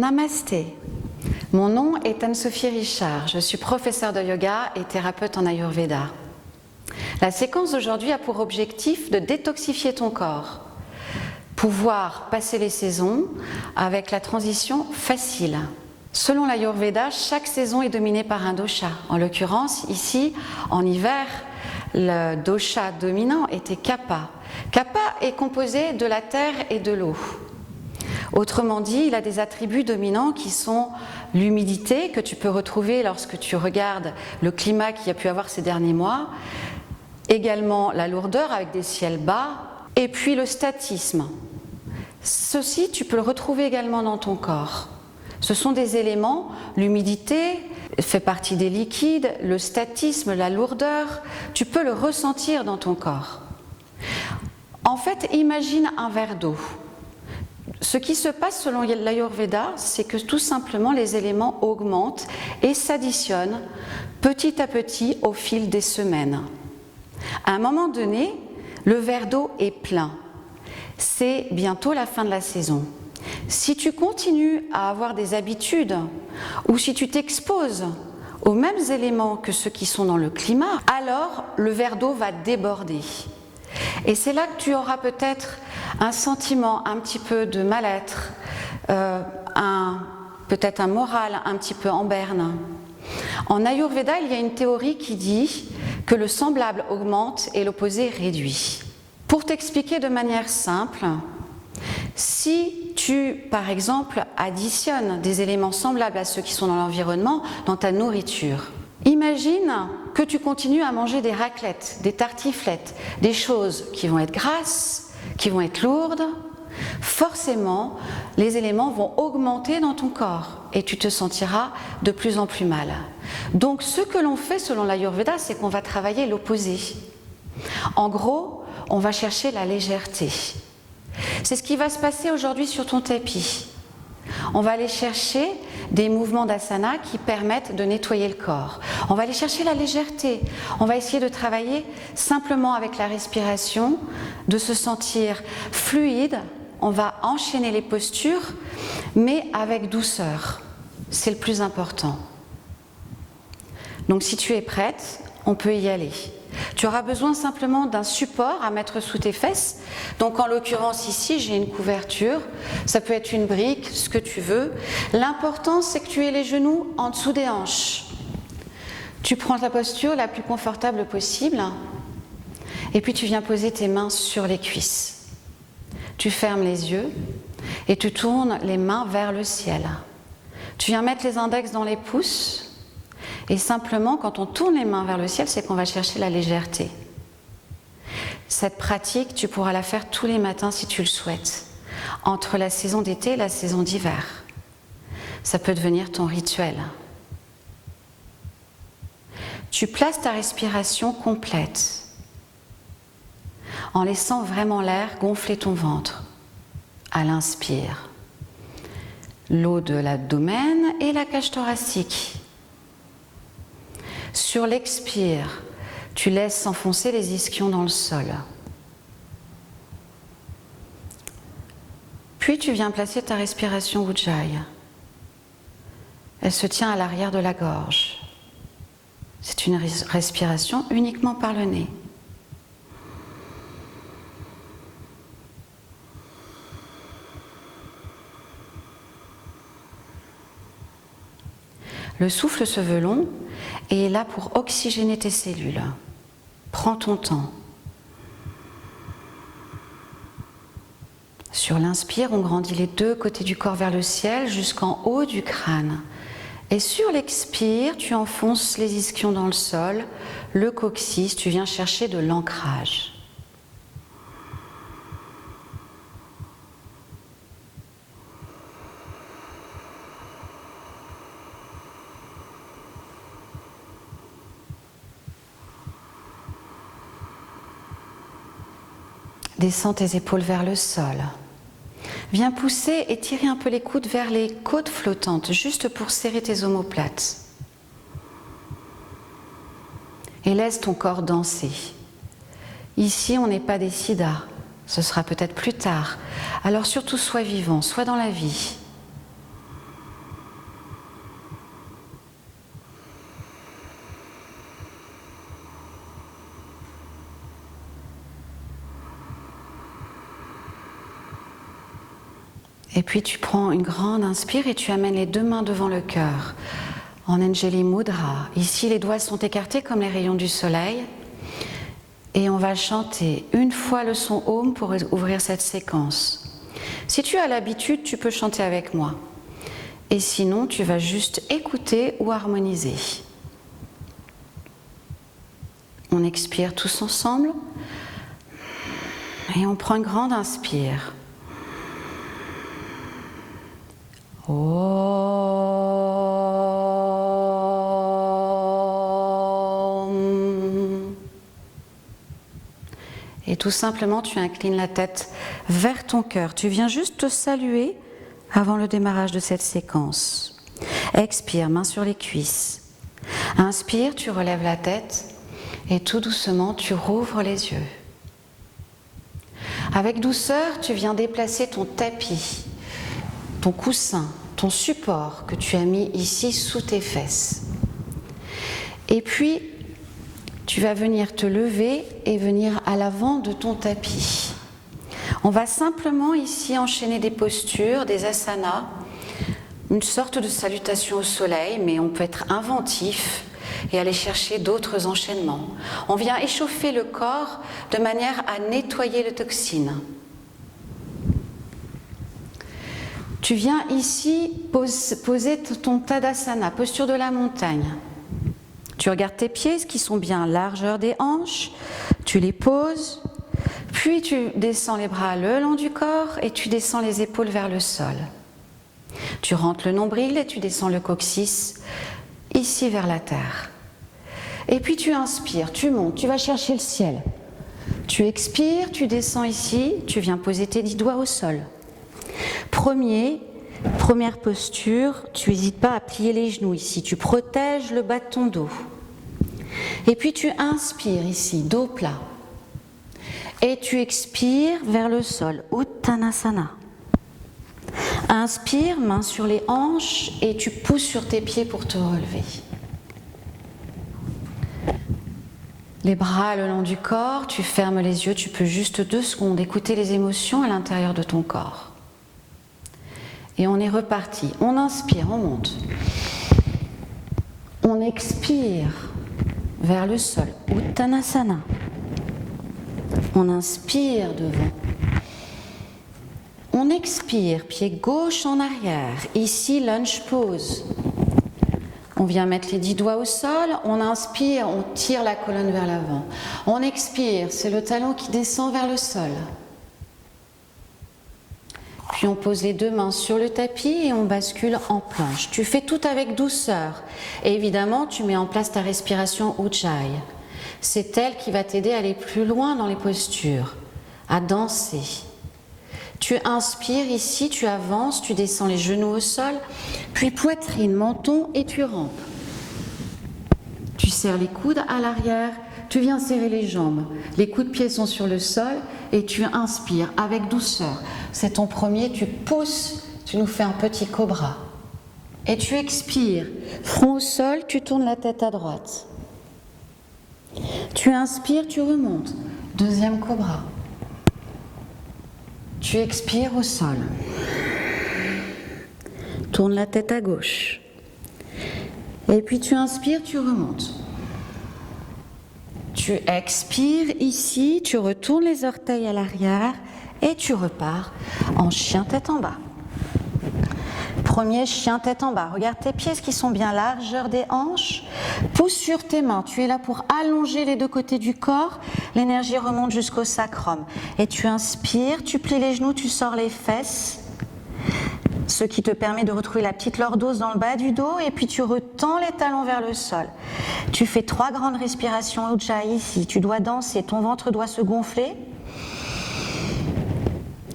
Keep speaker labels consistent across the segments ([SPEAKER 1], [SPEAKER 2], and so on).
[SPEAKER 1] Namasté. Mon nom est Anne-Sophie Richard. Je suis professeure de yoga et thérapeute en Ayurveda. La séquence d'aujourd'hui a pour objectif de détoxifier ton corps, pouvoir passer les saisons avec la transition facile. Selon l'Ayurveda, chaque saison est dominée par un dosha. En l'occurrence, ici, en hiver, le dosha dominant était Kapha. Kapha est composé de la terre et de l'eau. Autrement dit, il a des attributs dominants qui sont l'humidité, que tu peux retrouver lorsque tu regardes le climat qu'il y a pu avoir ces derniers mois, également la lourdeur avec des ciels bas, et puis le statisme. Ceci, tu peux le retrouver également dans ton corps. Ce sont des éléments, l'humidité fait partie des liquides, le statisme, la lourdeur, tu peux le ressentir dans ton corps. En fait, imagine un verre d'eau. Ce qui se passe selon l'Ayurveda, c'est que tout simplement les éléments augmentent et s'additionnent petit à petit au fil des semaines. À un moment donné, le verre d'eau est plein. C'est bientôt la fin de la saison. Si tu continues à avoir des habitudes ou si tu t'exposes aux mêmes éléments que ceux qui sont dans le climat, alors le verre d'eau va déborder. Et c'est là que tu auras peut-être un sentiment un petit peu de mal-être, peut-être un moral un petit peu en berne. En Ayurveda, il y a une théorie qui dit que le semblable augmente et l'opposé réduit. Pour t'expliquer de manière simple, si tu, par exemple, additionnes des éléments semblables à ceux qui sont dans l'environnement, dans ta nourriture, imagine que tu continues à manger des raclettes, des tartiflettes, des choses qui vont être grasses, qui vont être lourdes. Forcément, les éléments vont augmenter dans ton corps et tu te sentiras de plus en plus mal. Donc, ce que l'on fait selon l'Ayurveda, c'est qu'on va travailler l'opposé. En gros, on va chercher la légèreté. C'est ce qui va se passer aujourd'hui sur ton tapis. On va aller chercher des mouvements d'asana qui permettent de nettoyer le corps. On va aller chercher la légèreté. On va essayer de travailler simplement avec la respiration, de se sentir fluide. On va enchaîner les postures, mais avec douceur. C'est le plus important. Donc si tu es prête, on peut y aller. Tu auras besoin simplement d'un support à mettre sous tes fesses. Donc en l'occurrence ici, j'ai une couverture. Ça peut être une brique, ce que tu veux. L'important, c'est que tu aies les genoux en dessous des hanches. Tu prends la posture la plus confortable possible. Et puis tu viens poser tes mains sur les cuisses. Tu fermes les yeux et tu tournes les mains vers le ciel. Tu viens mettre les index dans les pouces. Et simplement, quand on tourne les mains vers le ciel, c'est qu'on va chercher la légèreté. Cette pratique, tu pourras la faire tous les matins si tu le souhaites, entre la saison d'été et la saison d'hiver. Ça peut devenir ton rituel. Tu places ta respiration complète, en laissant vraiment l'air gonfler ton ventre. À l'inspire, l'eau de l'abdomen et la cage thoracique. Sur l'expire, tu laisses s'enfoncer les ischions dans le sol. Puis tu viens placer ta respiration Ujjayi. Elle se tient à l'arrière de la gorge. C'est une respiration uniquement par le nez. Le souffle se veut long et est là pour oxygéner tes cellules. Prends ton temps. Sur l'inspire, on grandit les deux côtés du corps vers le ciel jusqu'en haut du crâne. Et sur l'expire, tu enfonces les ischions dans le sol, le coccyx, tu viens chercher de l'ancrage. Descends tes épaules vers le sol. Viens pousser et tirer un peu les coudes vers les côtes flottantes, juste pour serrer tes omoplates. Et laisse ton corps danser. Ici, on n'est pas des siddhas. Ce sera peut-être plus tard. Alors surtout, sois vivant, sois dans la vie. Et puis tu prends une grande inspire et tu amènes les 2 mains devant le cœur. En Anjali Mudra. Ici, les doigts sont écartés comme les rayons du soleil. Et on va chanter une fois le son Om pour ouvrir cette séquence. Si tu as l'habitude, tu peux chanter avec moi. Et sinon, tu vas juste écouter ou harmoniser. On expire tous ensemble. Et on prend une grande inspire. Et tout simplement, tu inclines la tête vers ton cœur. Tu viens juste te saluer avant le démarrage de cette séquence. Expire, main sur les cuisses. Inspire, tu relèves la tête et tout doucement, tu rouvres les yeux. Avec douceur, tu viens déplacer ton tapis, ton coussin, ton support que tu as mis ici sous tes fesses. Et puis, tu vas venir te lever et venir à l'avant de ton tapis. On va simplement ici enchaîner des postures, des asanas, une sorte de salutation au soleil, mais on peut être inventif et aller chercher d'autres enchaînements. On vient échauffer le corps de manière à nettoyer les toxines. Tu viens ici poser ton Tadasana, posture de la montagne. Tu regardes tes pieds qui sont bien largeur des hanches, tu les poses, puis tu descends les bras le long du corps et tu descends les épaules vers le sol. Tu rentres le nombril et tu descends le coccyx ici vers la terre. Et puis tu inspires, tu montes, tu vas chercher le ciel. Tu expires, tu descends ici, tu viens poser tes 10 doigts au sol. Première posture, tu n'hésites pas à plier les genoux ici, tu protèges le bas de ton dos. Et puis tu inspires ici, dos plat. Et tu expires vers le sol, Uttanasana. Inspire, main sur les hanches et tu pousses sur tes pieds pour te relever. Les bras le long du corps, tu fermes les yeux, tu peux juste 2 secondes écouter les émotions à l'intérieur de ton corps. Et on est reparti. On inspire, on monte. On expire vers le sol, Uttanasana. On inspire devant. On expire, pied gauche en arrière. Ici, lunge pose. On vient mettre les 10 doigts au sol. On inspire, on tire la colonne vers l'avant. On expire, c'est le talon qui descend vers le sol. Puis on pose les 2 mains sur le tapis et on bascule en planche. Tu fais tout avec douceur. Et évidemment, tu mets en place ta respiration Ujjayi. C'est elle qui va t'aider à aller plus loin dans les postures, à danser. Tu inspires ici, tu avances, tu descends les genoux au sol, puis poitrine, menton et tu rampes. Tu serres les coudes à l'arrière, tu viens serrer les jambes. Les coups de pied sont sur le sol et tu inspires avec douceur. C'est ton premier, tu pousses, tu nous fais un petit cobra. Et tu expires, front au sol, tu tournes la tête à droite. Tu inspires, tu remontes. Deuxième cobra. Tu expires au sol. Tourne la tête à gauche. Et puis tu inspires, tu remontes. Tu expires ici, tu retournes les orteils à l'arrière et tu repars en chien tête en bas. Premier chien tête en bas. Regarde tes pieds qui sont bien largeur des hanches. Pousse sur tes mains. Tu es là pour allonger les 2 côtés du corps. L'énergie remonte jusqu'au sacrum. Et tu inspires, tu plies les genoux, tu sors les fesses. Ce qui te permet de retrouver la petite lordose dans le bas du dos. Et puis tu retends les talons vers le sol. Tu fais 3 grandes respirations Ujjayi ici. Tu dois danser, ton ventre doit se gonfler.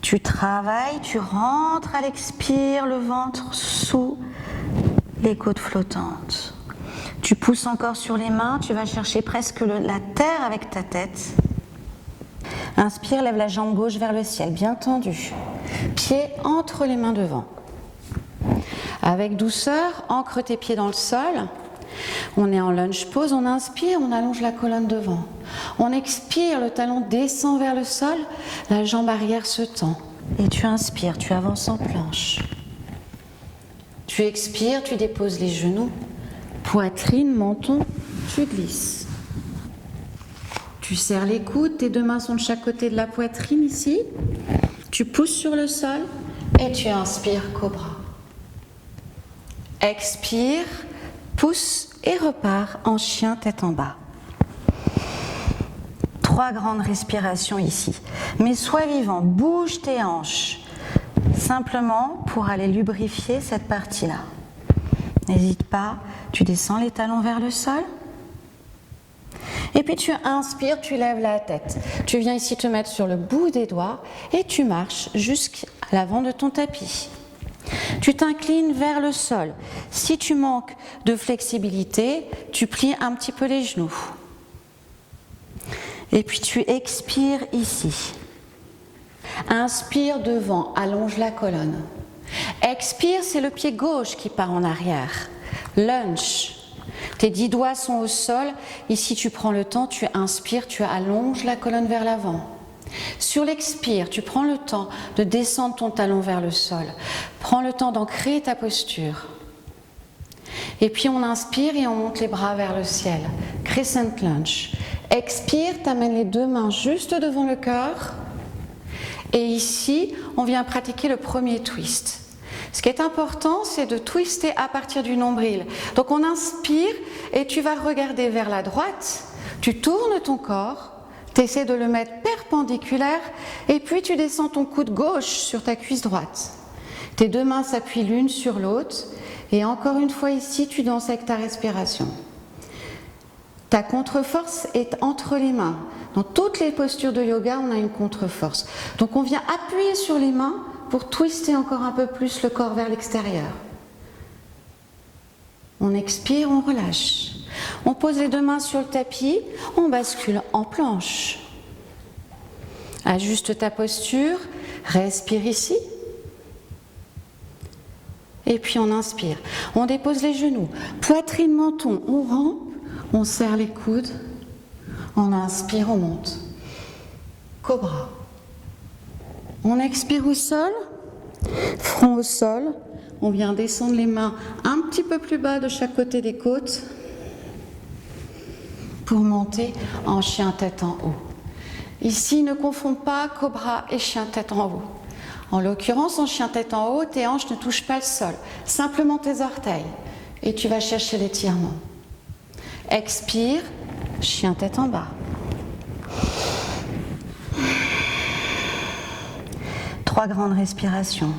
[SPEAKER 1] Tu travailles, tu rentres à l'expire, le ventre sous les côtes flottantes. Tu pousses encore sur les mains, tu vas chercher presque la terre avec ta tête. Inspire, lève la jambe gauche vers le ciel, bien tendue. Pied entre les mains devant. Avec douceur, ancre tes pieds dans le sol. On est en lunge pose, on inspire, on allonge la colonne devant. On expire, le talon descend vers le sol, la jambe arrière se tend. et tu inspires, tu avances en planche. Tu expires, tu déposes les genoux, poitrine, menton, tu glisses. Tu serres les coudes, tes deux mains sont de chaque côté de la poitrine ici. Tu pousses sur le sol et tu inspires, cobra. Expire, pousse et repars en chien tête en bas. 3 grandes respirations ici. Mais sois vivant, bouge tes hanches. Simplement pour aller lubrifier cette partie-là. N'hésite pas, tu descends les talons vers le sol. Et puis tu inspires, tu lèves la tête. Tu viens ici te mettre sur le bout des doigts et tu marches jusqu'à l'avant de ton tapis. Tu t'inclines vers le sol. Si tu manques de flexibilité, tu plies un petit peu les genoux. Et puis tu expires ici. Inspire devant, allonge la colonne. Expire, c'est le pied gauche qui part en arrière. Lunge. Tes 10 doigts sont au sol. Ici, tu prends le temps, tu inspires, tu allonges la colonne vers l'avant. Sur l'expire, tu prends le temps de descendre ton talon vers le sol. Prends le temps d'ancrer ta posture. Et puis on inspire et on monte les bras vers le ciel. Crescent lunge. Expire, tu amènes les 2 mains juste devant le cœur. Et ici, on vient pratiquer le premier twist. Ce qui est important, c'est de twister à partir du nombril. Donc on inspire et tu vas regarder vers la droite, tu tournes ton corps, tu essaies de le mettre perpendiculaire et puis tu descends ton coude gauche sur ta cuisse droite. Tes 2 mains s'appuient l'une sur l'autre et encore une fois ici, tu danses avec ta respiration. Ta contre-force est entre les mains. Dans toutes les postures de yoga, on a une contre-force. Donc on vient appuyer sur les mains pour twister encore un peu plus le corps vers l'extérieur. On expire, on relâche. On pose les 2 mains sur le tapis, on bascule en planche. Ajuste ta posture, respire ici. Et puis on inspire. On dépose les genoux, poitrine, menton, on rampe, on serre les coudes. On inspire, on monte. Cobra. On expire au sol, front au sol. On vient descendre les mains un petit peu plus bas de chaque côté des côtes pour monter en chien tête en haut. Ici, ne confonds pas cobra et chien tête en haut. En l'occurrence, en chien tête en haut, tes hanches ne touchent pas le sol, simplement tes orteils. Et tu vas chercher l'étirement. Expire, chien tête en bas. 3 grandes respirations.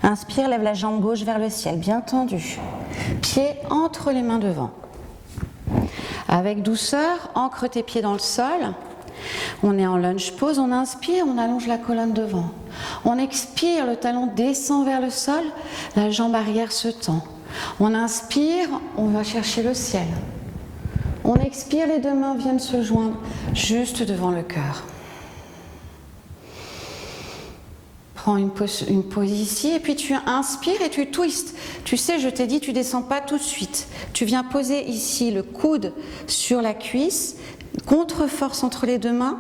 [SPEAKER 1] Inspire, lève la jambe gauche vers le ciel, bien tendue. Pieds entre les mains devant. Avec douceur, ancre tes pieds dans le sol. On est en lunge pose, on inspire, on allonge la colonne devant. On expire, le talon descend vers le sol, la jambe arrière se tend. On inspire, on va chercher le ciel. On expire, les 2 mains viennent se joindre juste devant le cœur. Prends une pause ici et puis tu inspires et tu twistes. Tu sais, je t'ai dit, tu ne descends pas tout de suite. Tu viens poser ici le coude sur la cuisse, contre-force entre les 2 mains.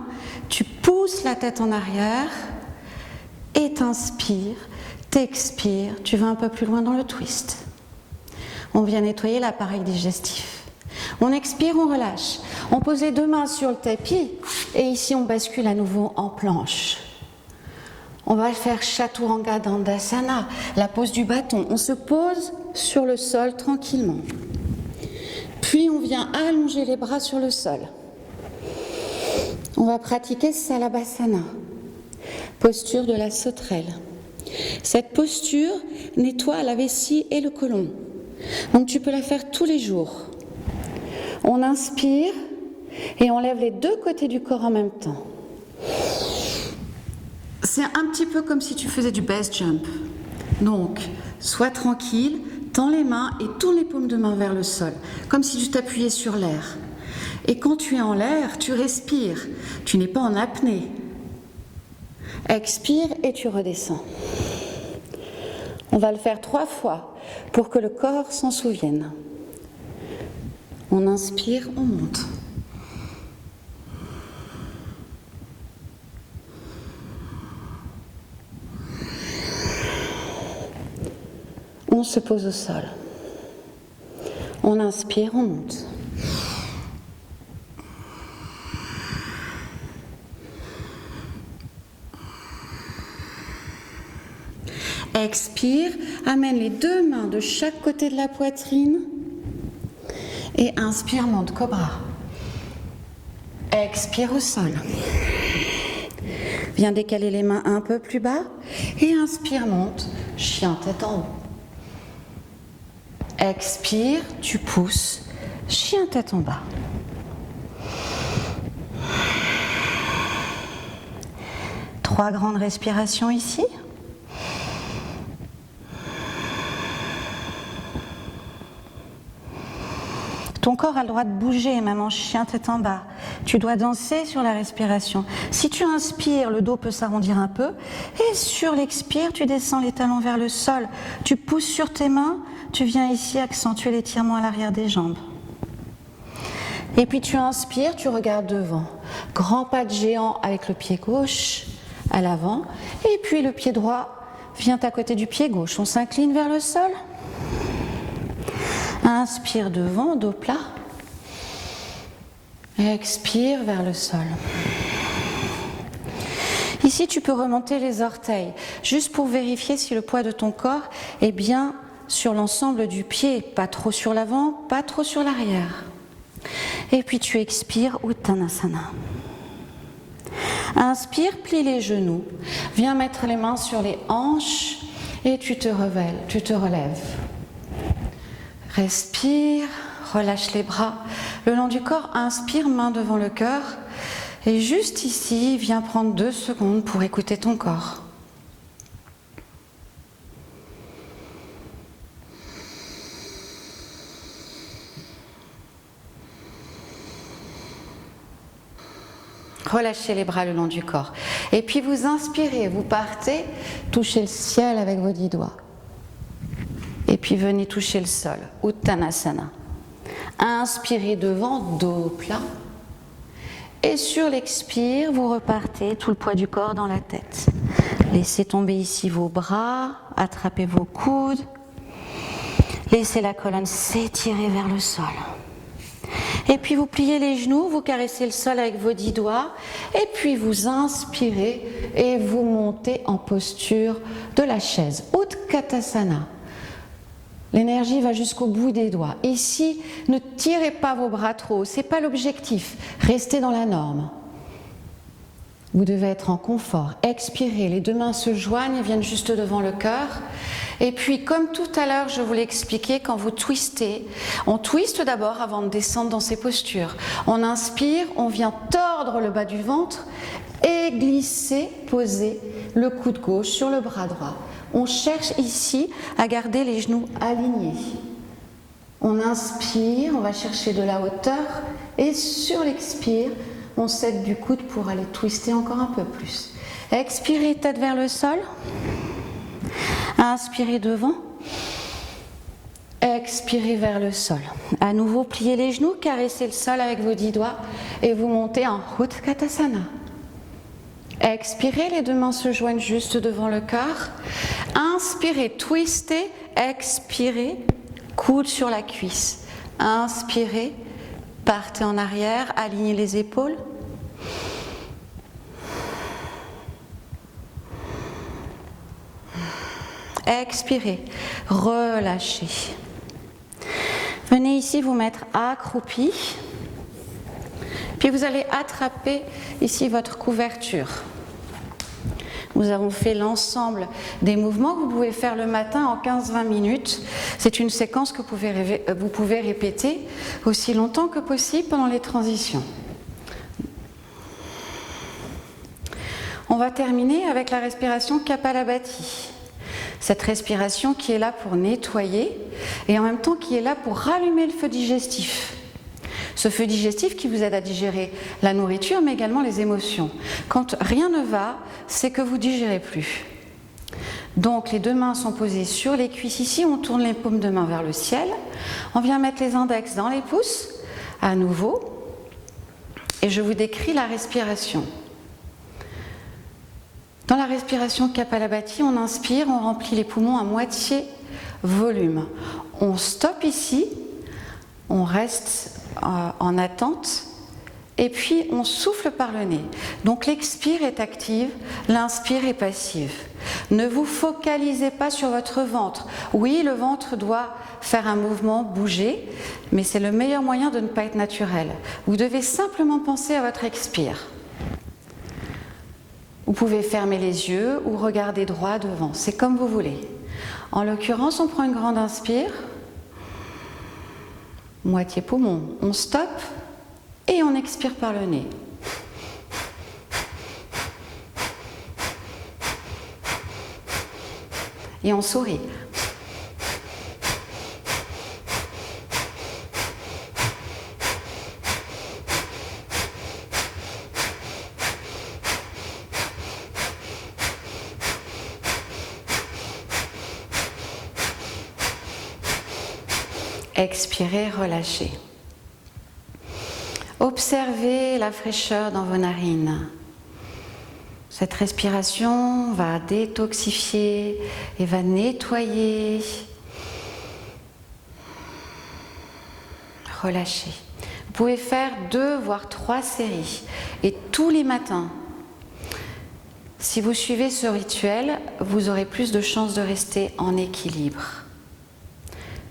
[SPEAKER 1] Tu pousses la tête en arrière et t'inspires, t'expires. Tu vas un peu plus loin dans le twist. On vient nettoyer l'appareil digestif. On expire, on relâche. On pose les 2 mains sur le tapis et ici on bascule à nouveau en planche. On va faire Chaturanga Dandasana, la pose du bâton. On se pose sur le sol tranquillement. Puis on vient allonger les bras sur le sol. On va pratiquer Salabhasana, posture de la sauterelle. Cette posture nettoie la vessie et le côlon. Donc tu peux la faire tous les jours. On inspire et on lève les 2 côtés du corps en même temps. C'est un petit peu comme si tu faisais du base jump. Donc, sois tranquille, tends les mains et tourne les paumes de main vers le sol, comme si tu t'appuyais sur l'air. Et quand tu es en l'air, tu respires. Tu n'es pas en apnée. Expire et tu redescends. On va le faire 3 fois pour que le corps s'en souvienne. On inspire, on monte. On se pose au sol. On inspire, on monte. Expire, amène les deux mains de chaque côté de la poitrine et inspire, monte cobra. Expire au sol. Viens décaler les mains un peu plus bas et inspire, monte, chien tête en haut. Expire, tu pousses, chien tête en bas. Trois grandes respirations ici. Ton corps a le droit de bouger, même en chien tête en bas. Tu dois danser sur la respiration. Si tu inspires, le dos peut s'arrondir un peu. Et sur l'expire, tu descends les talons vers le sol. Tu pousses sur tes mains. Tu viens ici accentuer l'étirement à l'arrière des jambes. Et puis tu inspires, tu regardes devant. Grand pas de géant avec le pied gauche à l'avant. Et puis le pied droit vient à côté du pied gauche. On s'incline vers le sol. Inspire devant, dos plat. Expire vers le sol. Ici, tu peux remonter les orteils, juste pour vérifier si le poids de ton corps est bien sur l'ensemble du pied, pas trop sur l'avant, pas trop sur l'arrière. Et puis tu expires, Uttanasana. Inspire, plie les genoux. Viens mettre les mains sur les hanches et tu te relèves. Respire, relâche les bras le long du corps, inspire, main devant le cœur. Et juste ici, viens prendre 2 secondes pour écouter ton corps. Relâchez les bras le long du corps. Et puis vous inspirez, vous partez, touchez le ciel avec vos 10 doigts. Et puis venez toucher le sol, Uttanasana. Inspirez devant, dos plat. Et sur l'expire, vous repartez tout le poids du corps dans la tête. Laissez tomber ici vos bras, attrapez vos coudes. Laissez la colonne s'étirer vers le sol. Et puis vous pliez les genoux, vous caressez le sol avec vos 10 doigts. Et puis vous inspirez et vous montez en posture de la chaise, Utkatasana. L'énergie va jusqu'au bout des doigts. Ici, ne tirez pas vos bras trop haut, ce n'est pas l'objectif. Restez dans la norme. Vous devez être en confort. Expirez, les 2 mains se joignent et viennent juste devant le cœur. Et puis, comme tout à l'heure, je vous l'ai expliqué, quand vous twistez, on twiste d'abord avant de descendre dans ces postures. On inspire, on vient tordre le bas du ventre et glisser, poser le coude gauche sur le bras droit. On cherche ici à garder les genoux alignés. On inspire, on va chercher de la hauteur et sur l'expire, on s'aide du coude pour aller twister encore un peu plus. Expirez, tête vers le sol. Inspirez devant. Expirez vers le sol. À nouveau, pliez les genoux, caressez le sol avec vos 10 doigts et vous montez en Utkatasana. Expirez, les 2 mains se joignent juste devant le cœur. Inspirez, twistez. Expirez, coude sur la cuisse. Inspirez, partez en arrière, alignez les épaules. Expirez, relâchez. Venez ici vous mettre accroupi. Puis vous allez attraper ici votre couverture. Nous avons fait l'ensemble des mouvements que vous pouvez faire le matin en 15-20 minutes. C'est une séquence que vous pouvez répéter aussi longtemps que possible pendant les transitions. On va terminer avec la respiration Kapalabhati. Cette respiration qui est là pour nettoyer et en même temps qui est là pour rallumer le feu digestif. Ce feu digestif qui vous aide à digérer la nourriture mais également les émotions. Quand rien ne va, c'est que vous ne digérez plus. Donc les 2 mains sont posées sur les cuisses ici, on tourne les paumes de main vers le ciel. On vient mettre les index dans les pouces à nouveau et je vous décris la respiration. Dans la respiration Kapalabhati, on inspire, on remplit les poumons à moitié volume. On stoppe ici, on reste en attente et puis on souffle par le nez. Donc l'expire est active, l'inspire est passive. Ne vous focalisez pas sur votre ventre. Oui, le ventre doit faire un mouvement, bouger, mais c'est le meilleur moyen de ne pas être naturel. Vous devez simplement penser à votre expire. Vous pouvez fermer les yeux ou regarder droit devant, c'est comme vous voulez. En l'occurrence, on prend une grande inspire, moitié poumon, on stoppe et on expire par le nez. Et on sourit. Expirez, relâchez. Observez la fraîcheur dans vos narines. Cette respiration va détoxifier et va nettoyer. Relâchez. Vous pouvez faire 2 voire 3 séries et tous les matins. Si vous suivez ce rituel, vous aurez plus de chances de rester en équilibre.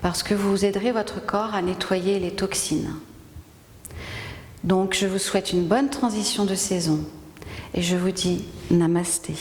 [SPEAKER 1] Parce que vous aiderez votre corps à nettoyer les toxines. Donc je vous souhaite une bonne transition de saison et je vous dis namasté.